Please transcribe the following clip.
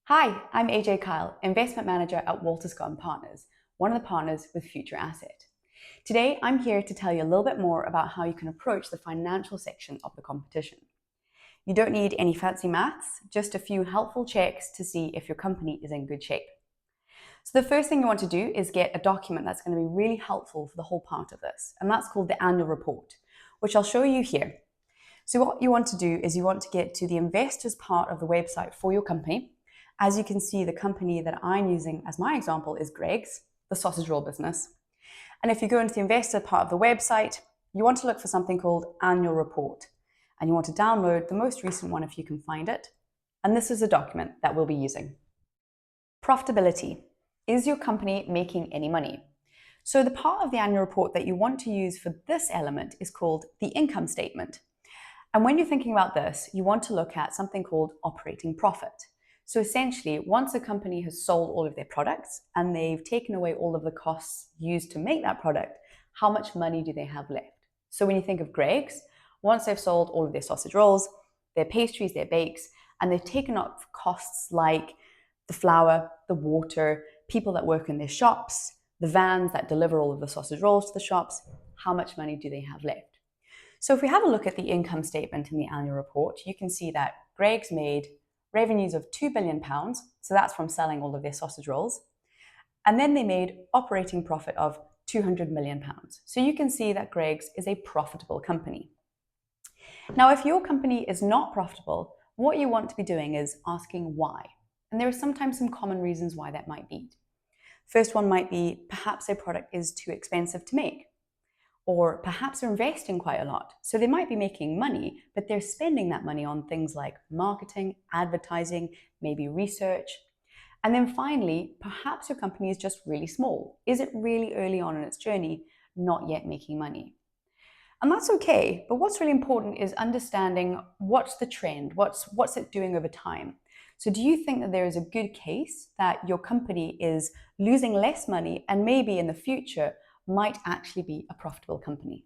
Hi, I'm AJ Kyle, Investment Manager at Walter Scott & Partners, one of the partners with Future Asset. Today, I'm here to tell you a little bit more about how you can approach the financial section of the competition. You don't need any fancy maths, just a few helpful checks to see if your company is in good shape. So the first thing you want to do is get a document that's going to be really helpful for the whole part of this, and that's called the annual report, which I'll show you here. So what you want to do is you want to get to the investors part of the website for your company. As you can see, the company that I'm using as my example is Greggs, the sausage roll business. And if you go into the investor part of the website, you want to look for something called annual report. And you want to download the most recent one if you can find it. And this is a document that we'll be using. Profitability. Is your company making any money? So the part of the annual report that you want to use for this element is called the income statement. And when you're thinking about this, you want to look at something called operating profit. So essentially, once a company has sold all of their products and they've taken away all of the costs used to make that product, how much money do they have left? So when you think of Greggs, once they've sold all of their sausage rolls, their pastries, their bakes, and they've taken up costs like the flour, the water, people that work in their shops, the vans that deliver all of the sausage rolls to the shops, how much money do they have left? So if we have a look at the income statement in the annual report, you can see that Greggs made revenues of £2 billion, so that's from selling all of their sausage rolls, and then they made operating profit of £200 million. So you can see that Greggs is a profitable company. Now, if your company is not profitable, what you want to be doing is asking why. And there are sometimes some common reasons why that might be. First one might be perhaps their product is too expensive to make. Or perhaps they're investing quite a lot. So they might be making money, but they're spending that money on things like marketing, advertising, maybe research. And then finally, perhaps your company is just really small. Is it really early on in its journey, not yet making money? And that's okay, but what's really important is understanding what's the trend, what's it doing over time. So do you think that there is a good case that your company is losing less money and maybe in the future might actually be a profitable company?